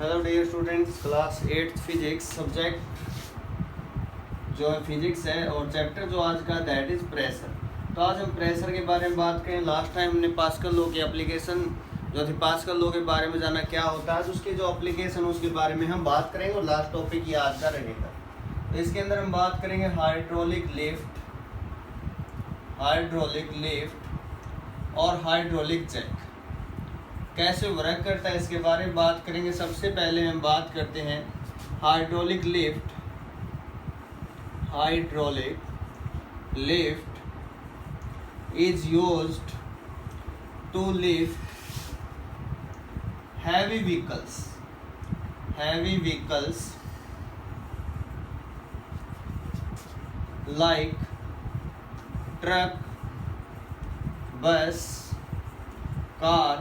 Hello dear students, class 8 physics subject जो है physics है और चैप्टर जो आज का दैट इज प्रेशर। तो आज हम प्रेशर के बारे में बात करें। लास्ट टाइम हमने पास्कल लॉ की एप्लीकेशन जो थी पास्कल लॉ के बारे में जाना क्या होता है, उसकी जो एप्लीकेशन उसके बारे में हम बात करेंगे और लास्ट टॉपिक ये आज का रहेगा। तो इसके अंदर हम बात करेंगे हाइड्रोलिक लिफ्ट और हाइड्रोलिक जैक कैसे वर्क करता है, इसके बारे में बात करेंगे। सबसे पहले हम बात करते हैं hydraulic lift is used to lift heavy vehicles like truck, bus, car,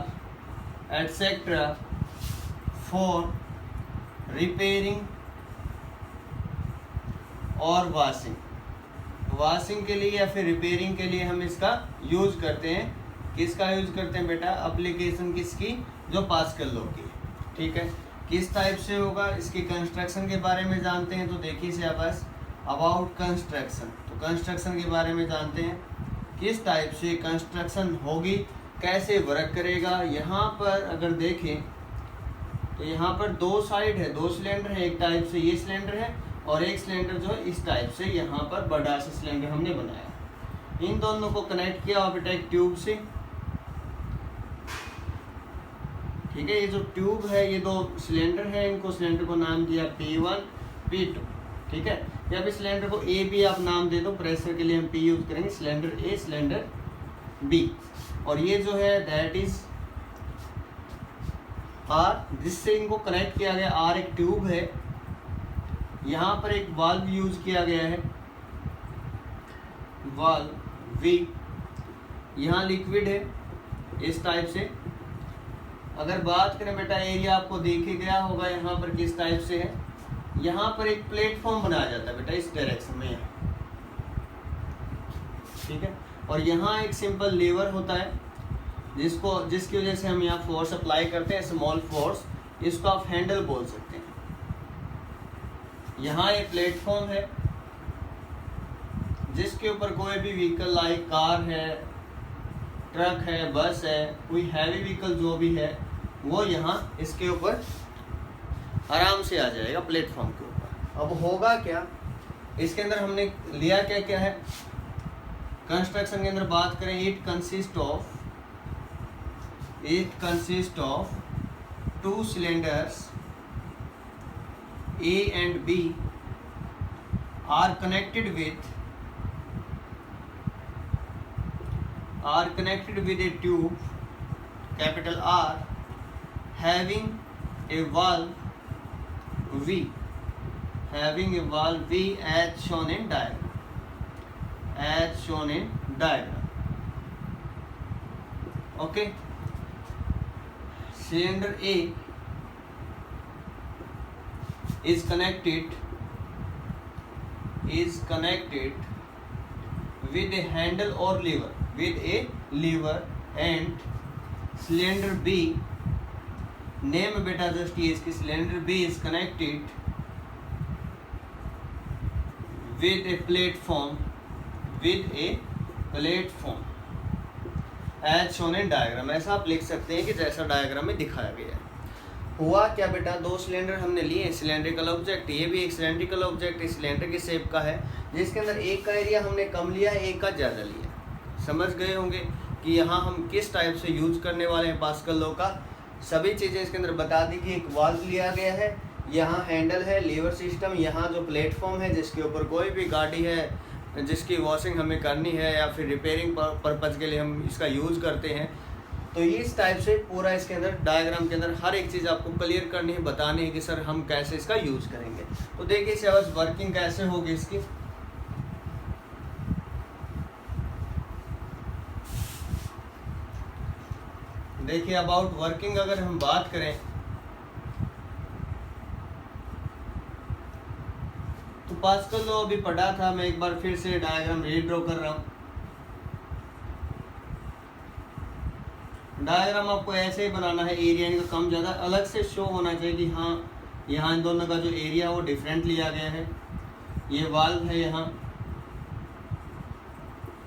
etc. for repairing और वॉशिंग के लिए या फिर रिपेयरिंग के लिए हम इसका यूज करते हैं। किसका यूज करते हैं बेटा? एप्लीकेशन किसकी? जो पास्कल लॉ की। ठीक है, किस टाइप से होगा इसकी कंस्ट्रक्शन के बारे में जानते हैं। तो देखिए सिलेबस अबाउट कंस्ट्रक्शन, तो कंस्ट्रक्शन के बारे में जानते हैं किस टाइप से कंस्ट्रक्शन होगी, कैसे वर्क करेगा। यहाँ पर अगर देखें तो यहाँ पर दो साइड है, दो सिलेंडर है। एक टाइप से ये सिलेंडर है और एक सिलेंडर जो है इस टाइप से यहाँ पर बड़ा सा सिलेंडर हमने बनाया। इन दोनों को कनेक्ट किया हुआ बेटा एक ट्यूब से। ठीक है, ये जो ट्यूब है ये दो सिलेंडर है, इनको सिलेंडर को नाम दिया P1 P2। ठीक है, या फिर सिलेंडर को A भी आप नाम दे दो, प्रेशर के लिए हम P यूज करेंगे, सिलेंडर A सिलेंडर B। और ये जो है दैट इज R, जिससे इनको कनेक्ट किया गया। R एक ट्यूब है, यहाँ पर एक वाल्व यूज किया गया है, वाल्व V। यहाँ लिक्विड है इस टाइप से। अगर बात करें बेटा एरिया आपको देखे गया होगा यहाँ पर किस टाइप से है। यहाँ पर एक प्लेटफॉर्म बनाया जाता है बेटा इस डायरेक्शन में यहाँ। ठीक है, और यहाँ एक सिंपल लीवर होता है जिसकी वजह से हम यहाँ फोर्स अप्लाई करते हैं, स्मॉल फोर्स। इसको आप हैंडल बोल सकते हैं। यहाँ एक प्लेटफॉर्म है जिसके ऊपर कोई भी व्हीकल लाइक कार है, ट्रक है, बस है, कोई हैवी व्हीकल जो भी है वो यहाँ इसके ऊपर आराम से आ जाएगा प्लेटफॉर्म के ऊपर। अब होगा क्या इसके अंदर, हमने लिया क्या क्या है कंस्ट्रक्शन के अंदर बात करें। It consist of to cylinders A and B are connected with a tube capital R having a valve V as shown in diagram. Okay, cylinder A is connected with a handle or lever, and cylinder B, name beta just ये इसकी, cylinder B is connected with a platform as shown in diagram। ऐसा आप लिख सकते हैं कि जैसा diagram में दिखाया गया है। हुआ क्या बेटा, दो सिलेंडर हमने लिए, सिलेंड्रिकल ऑब्जेक्ट, ये भी एक सिलेंड्रिकल ऑब्जेक्ट सिलेंडर की शेप का है, जिसके अंदर एक का एरिया हमने कम लिया, एक का ज़्यादा लिया। समझ गए होंगे कि यहाँ हम किस टाइप से यूज करने वाले हैं पास्कल लॉ का। सभी चीज़ें इसके अंदर बता दी कि एक वाल्व लिया गया है, यहाँ हैंडल है, लीवर सिस्टम, यहाँ जो प्लेटफॉर्म है जिसके ऊपर कोई भी गाड़ी है जिसकी वॉशिंग हमें करनी है या फिर रिपेयरिंग पर्पज़ के लिए हम इसका यूज़ करते हैं। तो इस टाइप से पूरा इसके अंदर डायग्राम के अंदर हर एक चीज़ आपको क्लियर करनी है, बतानी है कि सर हम कैसे इसका यूज़ करेंगे। तो देखिए सिलेबस वर्किंग कैसे होगी इसकी। देखिए अबाउट वर्किंग अगर हम बात करें तो पास्कल लॉ अभी पढ़ा था, मैं एक बार फिर से डायग्राम रीड्रॉ कर रहा हूँ। डायग्राम आपको ऐसे ही बनाना है, एरिया का कम ज़्यादा अलग से शो होना चाहिए कि हाँ यहाँ इन दोनों का जो एरिया वो डिफरेंट लिया गया है। ये वाल्व है यहाँ,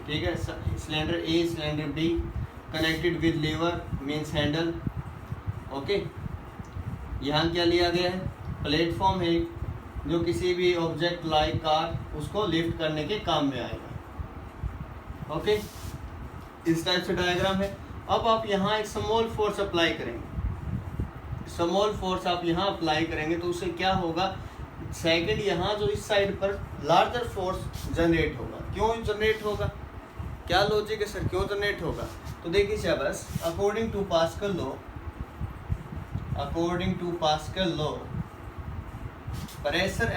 ठीक है, cylinder A cylinder B connected with lever means handle. Okay, यहाँ क्या लिया गया है, प्लेटफॉर्म है जो किसी भी ऑब्जेक्ट लाइक कार उसको लिफ्ट करने के काम में आएगा। ओके, इस टाइप से डायग्राम है। अब आप यहाँ एक स्मॉल फोर्स अप्लाई करेंगे, स्मॉल फोर्स आप यहाँ अप्लाई करेंगे तो उससे क्या होगा, सेकंड यहाँ जो इस साइड पर लार्जर फोर्स जनरेट होगा। क्यों जनरेट होगा, क्या लॉजिक है सर, क्यों जनरेट होगा? तो देखिए शाबाश, according to Pascal law, according to Pascal law, pressure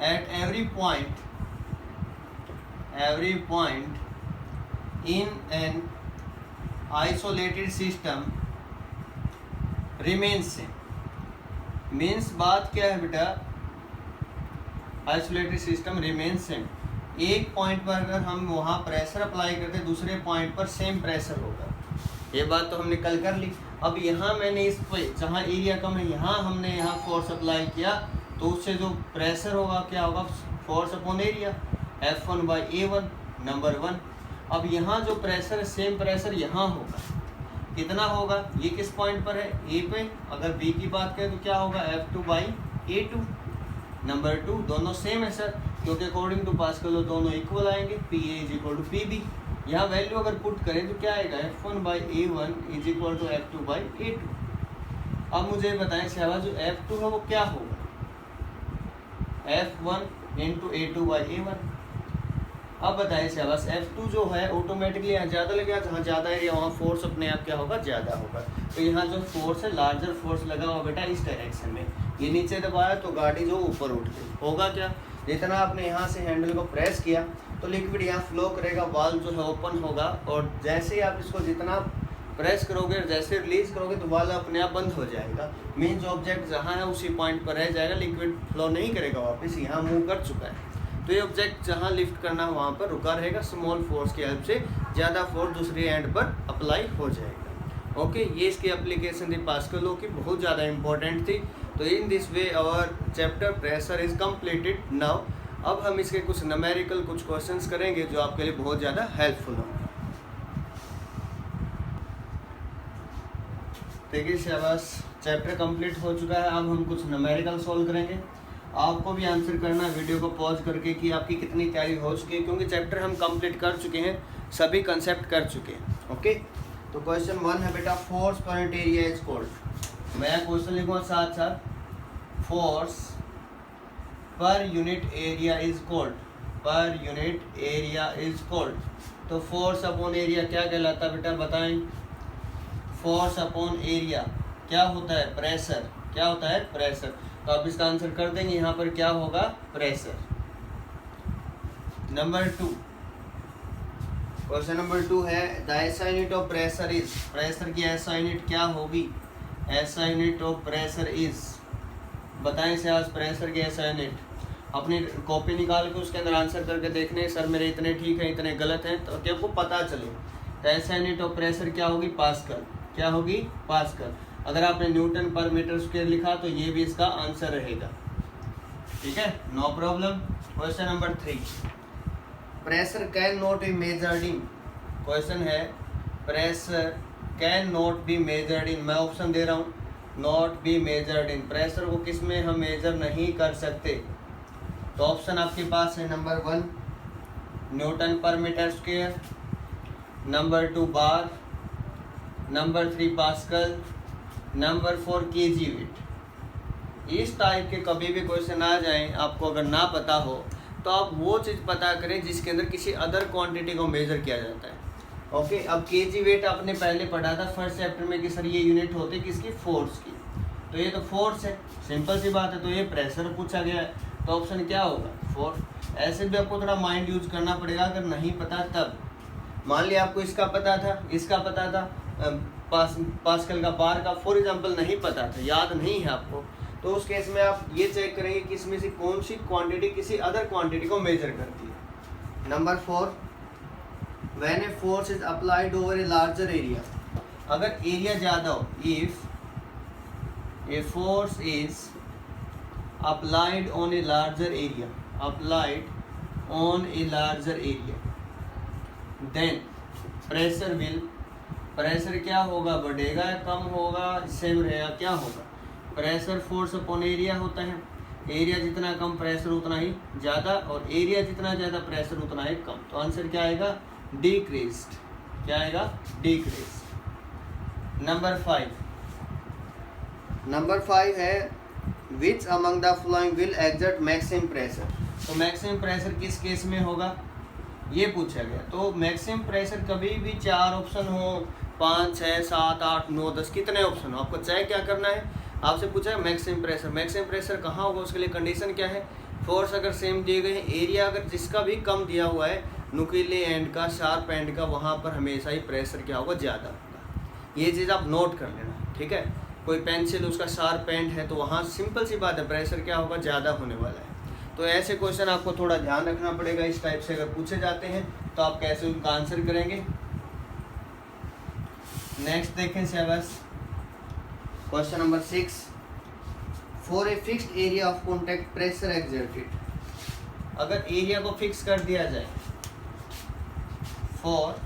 at every point in an isolated system remains same। Means बात क्या है बेटा, आइसोलेटेड सिस्टम रिमेन्स सेम। एक पॉइंट पर अगर हम वहाँ प्रेशर अप्लाई करते हैं दूसरे पॉइंट पर सेम प्रेशर होगा, ये बात तो हमने कल कर ली। अब यहाँ मैंने इस पे जहाँ एरिया कम है यहाँ हमने यहाँ फोर्स अप्लाई किया तो उससे जो प्रेशर होगा क्या होगा, force upon area F1/A1 number 1। अब यहाँ जो प्रेशर है सेम प्रेशर यहाँ होगा, कितना होगा, ये किस पॉइंट पर है, ए पे। अगर बी की बात करें तो क्या होगा, F2/A2 नंबर 2। दोनों सेम है सर, क्योंकि अकॉर्डिंग टू पास्कल दोनों इक्वल आएंगे, PA = PB। यहाँ वैल्यू अगर पुट करें तो क्या आएगा, F1/A1 = F2/A2। अब मुझे बताएं शाबाश, जो F2 है वो क्या होगा, F1 × A2/A1। अब बताएं शाबाश, F2 जो है ऑटोमेटिकली यहाँ ज़्यादा लगेगा, जहाँ ज़्यादा एरिया वहाँ फोर्स अपने आप क्या होगा, ज़्यादा होगा। तो यहाँ जो फोर्स है लार्जर फोर्स लगा हुआ बेटा इस डायरेक्शन में, ये नीचे दबाया तो गाड़ी जो ऊपर उठ गई, होगा क्या, जितना आपने यहाँ से हैंडल को प्रेस किया तो लिक्विड यहाँ फ्लो करेगा, वाल्व जो है ओपन होगा, और जैसे ही आप इसको जितना प्रेस करोगे और जैसे रिलीज करोगे तो वाल्व अपने आप बंद हो जाएगा। मीन्स ऑब्जेक्ट जहाँ है उसी पॉइंट पर रह जाएगा, लिक्विड फ्लो नहीं करेगा वापस, यहाँ मूव कर चुका है। तो ये ऑब्जेक्ट जहाँ लिफ्ट करना है वहाँ पर रुका रहेगा, स्मॉल फोर्स की हेल्प से ज़्यादा फोर्स दूसरे एंड पर अप्लाई हो जाएगा। ओके, ये इसकी एप्लीकेशन थी पास्कल लॉ की, बहुत ज़्यादा इंपॉर्टेंट थी। तो in this way our chapter pressure is completed now. अब हम इसके कुछ न्यूमेरिकल कुछ क्वेश्चंस करेंगे जो आपके लिए बहुत ज़्यादा हेल्पफुल हो। देखिए शाबाश, चैप्टर कंप्लीट हो चुका है। अब हम कुछ न्यूमेरिकल सॉल्व करेंगे। आपको भी आंसर करना है वीडियो को पॉज करके कि आपकी कितनी तैयारी हो चुकी है, क्योंकि चैप्टर हम कंप्लीट कर चुके हैं, सभी कंसेप्ट कर चुके हैं। ओके, तो क्वेश्चन 1 है बेटा, force per unit area is called. मैं क्वेश्चन लिखूँगा साथ साथ, force per unit area is called, per unit area is called. तो फोर्स अपॉन एरिया क्या कहलाता है बेटा, बताएं। फोर्स अपॉन एरिया क्या होता है, प्रेशर। क्या होता है, प्रेशर। तो आप इसका आंसर कर देंगे, यहाँ पर क्या होगा, प्रेशर। नंबर 2, क्वेश्चन नंबर 2 है, the SI unit of pressure is. Pressure की एसआई यूनिट क्या होगी, SI unit of pressure is. बताएं से आज प्रेशर की एसआई यूनिट। अपनी कॉपी निकाल के उसके अंदर आंसर करके देखने, सर मेरे इतने ठीक हैं इतने गलत हैं, तो क्या आपको पता चले। तो एसआई यूनिट ऑफ प्रेशर क्या होगी, पास्कल। क्या होगी, पास्कल। अगर आपने न्यूटन पर मीटर स्क्वायर लिखा तो ये भी इसका आंसर रहेगा, ठीक है, no problem. Question number 3, pressure can not be measured in. Question है, pressure can not be measured in. मैं ऑप्शन दे रहा हूँ, not be measured in. Pressure को किस में हम मेजर नहीं कर सकते। तो ऑप्शन आपके पास है, नंबर 1 न्यूटन पर metre square, number 2 bar, number 3 pascal, number 4 KG weight. इस टाइप के कभी भी क्वेश्चन आ जाएं, आपको अगर ना पता हो तो आप वो चीज़ पता करें जिसके अंदर किसी अदर क्वांटिटी को मेजर किया जाता है। ओके, अब केजी वेट आपने पहले पढ़ा था फर्स्ट चैप्टर में कि सर ये यूनिट होती है किसकी, फोर्स की। तो ये तो फोर्स है, सिंपल सी बात है। तो ये प्रेशर पूछा गया है, तो ऑप्शन क्या होगा, फोर्स। ऐसे भी आपको थोड़ा माइंड यूज करना पड़ेगा, अगर नहीं पता तब। मान लिया आपको इसका पता था, इसका पता था, पास्कल का, बार का फॉर एग्जांपल नहीं पता था, याद नहीं है आपको, तो उस केस में आप ये चेक करेंगे कि इसमें से कौन सी क्वांटिटी किसी अदर क्वांटिटी को मेजर करती है। Number 4 when a force is applied over a larger area, अगर एरिया ज़्यादा हो, if a force is applied on a larger area, applied on a larger area, then pressure will, pressure क्या होगा, बढ़ेगा या कम होगा, सेम रहेगा, क्या होगा, प्रेशर फोर्स अपॉन एरिया होता है, एरिया जितना कम प्रेशर उतना ही ज़्यादा, और एरिया जितना ज़्यादा प्रेशर उतना ही कम, तो आंसर क्या आएगा, डिक्रीज्ड, क्या आएगा, डिक्रीज। नंबर 5 है which among the following will exert maximum pressure, तो मैक्सिमम प्रेशर किस केस में होगा ये पूछा गया। तो मैक्सिमम प्रेशर कभी भी 4 ऑप्शन हो, 5, 6, 7, 8, 9, 10 कितने ऑप्शन हो, आपको चाहे क्या करना है, आपसे पूछा है मैक्सिमम प्रेशर, मैक्सिमम प्रेशर कहाँ होगा, उसके लिए कंडीशन क्या है, फोर्स अगर सेम दिए गए हैं, एरिया अगर जिसका भी कम दिया हुआ है, नुकीले एंड का, शार्प एंड का, वहाँ पर हमेशा ही प्रेशर क्या होगा, ज़्यादा होगा। ये चीज़ आप नोट कर लेना, ठीक है। कोई पेंसिल उसका शार्प एंड है तो वहाँ सिंपल सी बात है, प्रेशर क्या होगा, ज़्यादा होने वाला है। तो ऐसे क्वेश्चन आपको थोड़ा ध्यान रखना पड़ेगा, इस टाइप से अगर पूछे जाते हैं तो आप कैसे उनका आंसर करेंगे। नेक्स्ट देखें 7, question number 6, for a fixed area of contact pressure exerted, अगर एरिया को फिक्स कर दिया जाए, for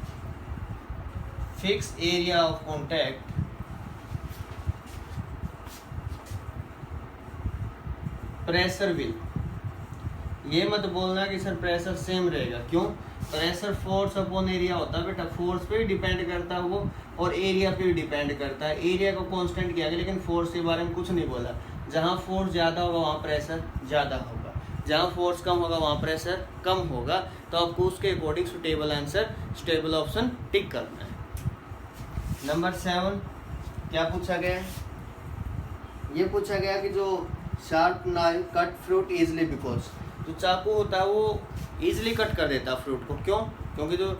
fixed area of contact pressure will, ये मत बोलना कि सर प्रेशर सेम रहेगा, क्यों, प्रेशर फोर्स अपॉन एरिया होता है बेटा, फोर्स पे भी डिपेंड करता है वो, और एरिया पे भी डिपेंड करता है। एरिया को कांस्टेंट किया गया, लेकिन फोर्स के बारे में कुछ नहीं बोला। जहाँ फोर्स ज़्यादा होगा वहाँ प्रेशर ज़्यादा होगा, जहाँ फोर्स कम होगा वहाँ प्रेशर कम होगा। तो आपको उसके according suitable answer, suitable option tick करना है। नंबर 7 क्या पूछा गया है, ये पूछा गया कि जो sharp knife cut fruit easily, because जो चाकू होता है वो ईजिली कट कर देता है फ्रूट को, क्यों, क्योंकि जो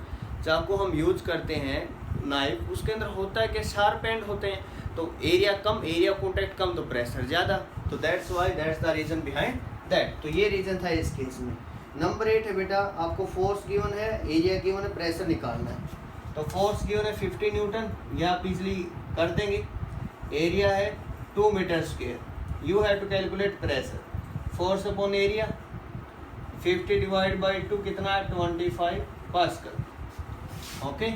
चाकू हम यूज करते हैं नाइफ, उसके अंदर होता है कि शार्प एंड होते हैं, तो एरिया कम, एरिया कॉन्टैक्ट कम, तो प्रेशर ज़्यादा, तो that's why, that's the reason behind that. तो ये रीजन था इस केस में। नंबर 8 है बेटा, आपको फोर्स गिवन है, एरिया गिवन है, प्रेशर निकालना है। तो फोर्स गिवन है 50 न्यूटन, यह आप इजली कर देंगे। एरिया है 2 metre square, you have to calculate pressure, force upon area 50 divide by 2 कितना है, 25 pascal. Okay,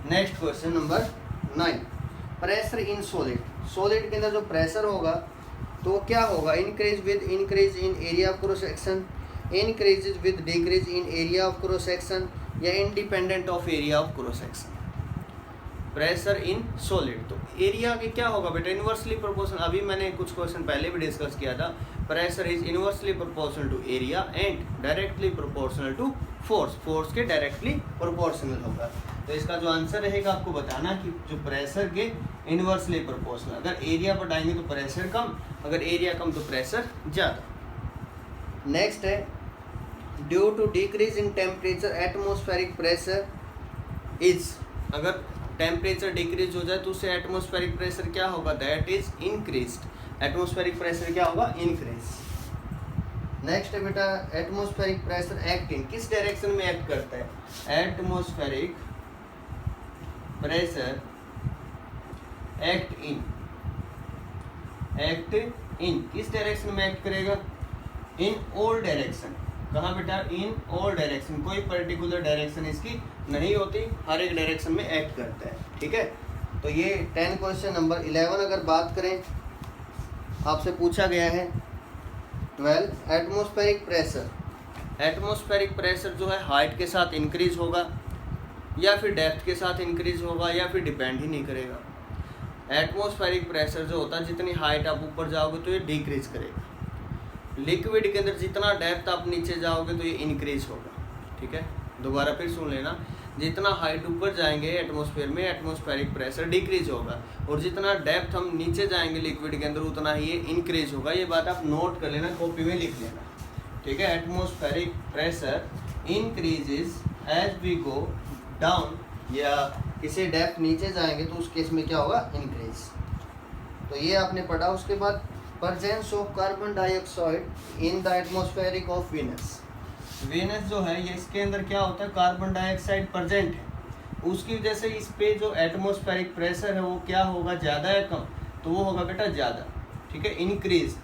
next question number 9, pressure in solid, solid के अंदर जो प्रेशर होगा तो क्या होगा, increase with increase in area of cross section, increases with decrease in area of cross section, या independent of area of cross section. Pressure in solid, तो एरिया के क्या होगा बेटा, इनवर्सली प्रोपोर्शनल, अभी मैंने कुछ क्वेश्चन पहले भी डिस्कस किया था, pressure is inversely proportional to area and directly proportional to force, force के डायरेक्टली प्रोपोर्शनल होगा। तो इसका जो आंसर रहेगा आपको बताना कि जो प्रेशर के इनवर्सली प्रोपोर्शनल, अगर एरिया बढ़ाएंगे तो प्रेशर कम, अगर एरिया कम तो प्रेशर ज़्यादा। नेक्स्ट है, due to decrease in temperature atmospheric pressure is, अगर टेम्परेचर डिक्रीज हो जाए तो उससे एटमॉस्फेरिक प्रेशर क्या होगा, that is increased, atmospheric pressure क्या होगा, इंक्रीज। नेक्स्ट है बेटा, एटमॉस्फेरिक प्रेशर एक्ट इन, किस डायरेक्शन में एक्ट करता है, एटमॉस्फेरिक प्रेशर एक्ट इन किस डायरेक्शन में एक्ट करेगा, इन ऑल डायरेक्शन। कहाँ बेटा, इन ऑल डायरेक्शन, कोई पर्टिकुलर डायरेक्शन इसकी नहीं होती, हर एक डायरेक्शन में एक्ट करता है, ठीक है। तो ये 10 क्वेश्चन। नंबर 11 अगर बात करें, आपसे पूछा गया है 12, एटमॉस्फेरिक प्रेशर, एटमॉस्फेरिक प्रेशर जो है हाइट के साथ इंक्रीज होगा या फिर डेप्थ के साथ इंक्रीज होगा या फिर डिपेंड ही नहीं करेगा। एटमॉस्फेरिक प्रेशर जो होता है, जितनी हाइट आप ऊपर जाओगे तो ये डिक्रीज करेगा, लिक्विड के अंदर जितना डेप्थ आप नीचे जाओगे तो ये इंक्रीज होगा, ठीक है। दोबारा फिर सुन लेना, जितना हाइट ऊपर जाएंगे एटमॉस्फेयर में, एटमॉस्फेरिक प्रेशर डिक्रीज होगा, और जितना डेप्थ हम नीचे जाएंगे लिक्विड के अंदर उतना ही ये इंक्रीज होगा। ये बात आप नोट कर लेना, कॉपी में लिख लेना, ठीक है। Atmospheric pressure increases as we go down, या किसी डेप्थ नीचे जाएंगे तो उस केस में क्या होगा, इंक्रीज। तो ये आपने पढ़ा। उसके बाद presence of carbon dioxide in the atmospheric of Venus, Venus जो है ये इसके अंदर क्या होता है, कार्बन डाइऑक्साइड प्रेजेंट है, उसकी वजह से इस पे जो एटमॉस्फेरिक प्रेशर है वो क्या होगा, ज़्यादा है कम, तो वो होगा बेटा ज़्यादा, ठीक है, इंक्रीज।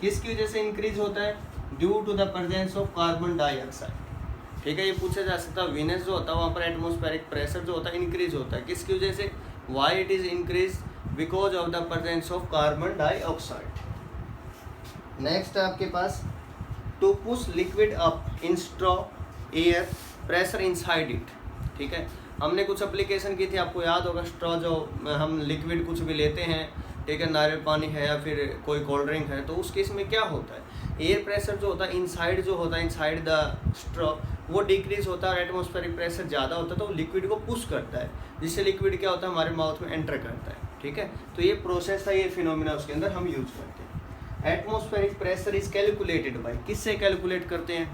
किसकी वजह से इंक्रीज होता है, due to the presence of carbon dioxide, ठीक है। ये पूछा जा सकता है वीनस जो होता है वहाँ पर एटमॉस्फेरिक प्रेशर जो होता है इंक्रीज होता है, किसकी वजह से, why it is increase, because of the presence of carbon dioxide. Next है आपके पास, to push liquid up in straw air pressure inside it, ठीक है। हमने कुछ एप्लीकेशन की थी, आपको याद होगा, स्ट्रॉ जो हम लिक्विड कुछ भी लेते हैं, ठीक है, नारियल पानी है या फिर कोई कोल्ड ड्रिंक है, तो उस केस में क्या होता है, एयर प्रेशर जो होता है इनसाइड जो होता है, इनसाइड द स्ट्रॉ वो डिक्रीज होता है और एटमॉस्फेरिक प्रेशर ज़्यादा होता है, तो लिक्विड को पुश करता है, जिससे लिक्विड क्या होता है हमारे माउथ में एंटर करता है, ठीक है। तो ये प्रोसेस था, ये फिनोमिना उसके अंदर हम यूज करते हैं। Atmospheric pressure is calculated by, किससे कैलकुलेट करते हैं,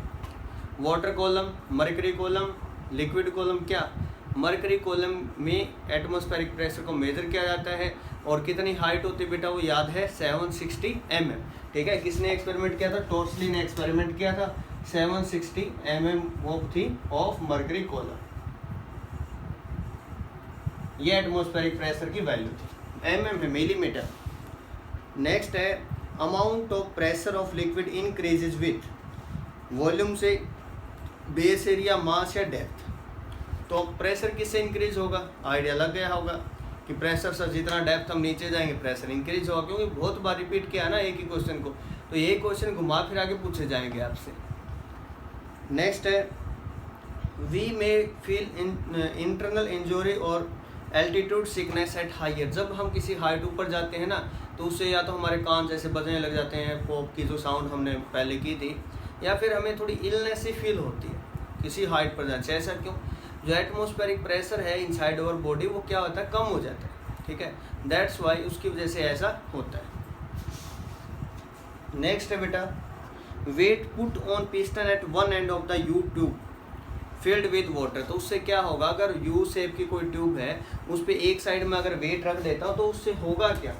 water column, mercury column, liquid column, क्या, मर्करी कॉलम में एटमॉस्फेरिक प्रेशर को मेजर किया जाता है, और कितनी हाइट होती है बेटा वो याद है 760 mm, ठीक है। किसने एक्सपेरिमेंट किया था, टॉर्सली ने एक्सपेरिमेंट किया था, 760 mm वो थी ऑफ मर्करी कॉलम, ये एटमॉस्फेरिक प्रेशर की वैल्यू थी, mm है, मिलीमीटर। नेक्स्ट है, amount of pressure of liquid increases with volume से, बेस एरिया, मास या डेप्थ। तो प्रेशर किससे इंक्रीज होगा, आइडिया लग गया होगा कि प्रेशर से जितना डेप्थ हम नीचे जाएंगे प्रेशर इंक्रीज होगा, क्योंकि बहुत बार रिपीट किया ना एक ही क्वेश्चन को, तो ये क्वेश्चन घुमा फिरा के पूछे जाएंगे आपसे। नेक्स्ट है, we may feel internal injury और एल्टीट्यूड सिकनेस एट हाइयर, जब हम किसी हाइट ऊपर जाते हैं ना तो उससे या तो हमारे कान जैसे बजने लग जाते हैं, पॉप की जो साउंड हमने पहले की थी, या फिर हमें थोड़ी इलनेस सी फील होती है किसी हाइट पर जाने से। ऐसा क्यों, जो एटमॉस्फेरिक प्रेशर है इनसाइड अवर बॉडी वो क्या होता है, कम हो जाता है, ठीक है, दैट्स वाई, उसकी वजह से ऐसा होता है। नेक्स्ट है बेटा, weight put on piston at one end of the U tube filled with water, तो उससे क्या होगा, अगर यू शेप की कोई ट्यूब है उस पर एक साइड में अगर वेट रख देता हूँ तो उससे होगा क्या,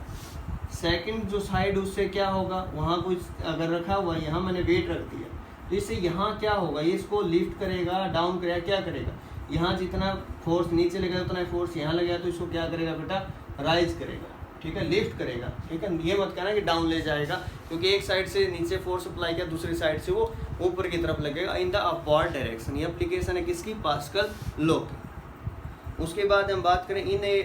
सेकंड जो साइड उससे क्या होगा, वहाँ कुछ अगर रखा हुआ यहाँ मैंने वेट रख दिया तो इससे यहाँ क्या होगा, ये इसको लिफ्ट करेगा, डाउन करेगा, क्या करेगा, यहाँ जितना फोर्स नीचे लगेगा उतना फोर्स यहाँ लगेगा, तो इसको क्या करेगा बेटा, राइज करेगा, ठीक है, लिफ्ट करेगा, ठीक है। ये मत कहना कि डाउन ले जाएगा, क्योंकि एक साइड से नीचे फोर्स अप्लाई किया, दूसरी साइड से वो ऊपर की तरफ लगेगा, इन द अपवर्ड डायरेक्शन। ये एप्लीकेशन है किसकी, पास्कल लॉ की। उसके बाद हम बात करें, in a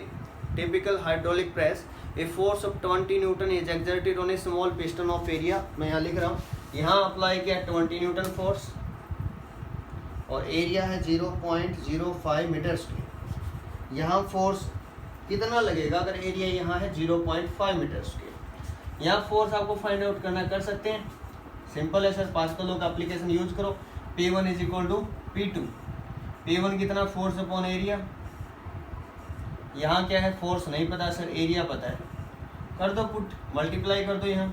typical hydraulic press a force of 20 newton is exerted on a small piston of area, मैं यहाँ लिख रहा हूँ, यहाँ अप्लाई किया 20 न्यूटन फोर्स और एरिया है 0.05 मीटर स्क्वायर। यहाँ फोर्स कितना लगेगा, अगर एरिया यहाँ है 0.5 मीटर स्क्वायर, यहाँ फोर्स आपको फाइंड आउट करना, कर सकते हैं, सिंपल है सर, पास्कल लॉ का एप्लीकेशन यूज करो, P1 is equal to P2, P1 कितना, फोर्स अपॉन एरिया, यहाँ क्या है, फोर्स नहीं पता सर, एरिया पता है, कर दो पुट, मल्टीप्लाई कर दो, यहाँ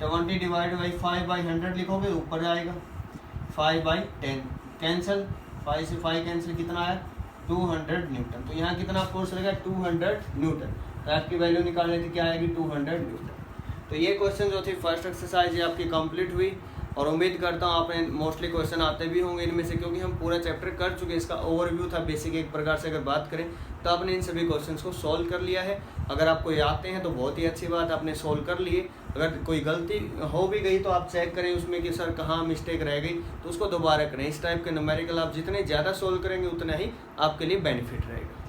20 डिवाइड बाई 5/100 लिखोगे ऊपर जाएगा, 5/10 कैंसिल, 5 से 5 कैंसिल, कितना आया 200 न्यूटन, तो यहाँ कितना फोर्स लगेगा 200 न्यूटन, तो आपकी वैल्यू निकालने थी, क्या आएगी 200 न्यूटन। तो ये क्वेश्चन जो थी फर्स्ट एक्सरसाइज ये आपकी कंप्लीट हुई, और उम्मीद करता हूँ आपने मोस्टली क्वेश्चन आते भी होंगे इनमें से, क्योंकि हम पूरा चैप्टर कर चुके हैं, इसका ओवरव्यू था बेसिक, एक प्रकार से अगर बात करें तो आपने इन सभी क्वेश्चंस को सॉल्व कर लिया है। अगर आपको ये आते हैं तो बहुत ही अच्छी बात, आपने सॉल्व कर लिए, अगर कोई गलती हो भी गई तो आप चेक करें उसमें कि सर कहाँ मिस्टेक रह गई, तो उसको दोबारा करें। इस टाइप के न्यूमेरिकल आप जितने ज़्यादा सॉल्व करेंगे उतना ही आपके लिए बेनिफिट रहेगा।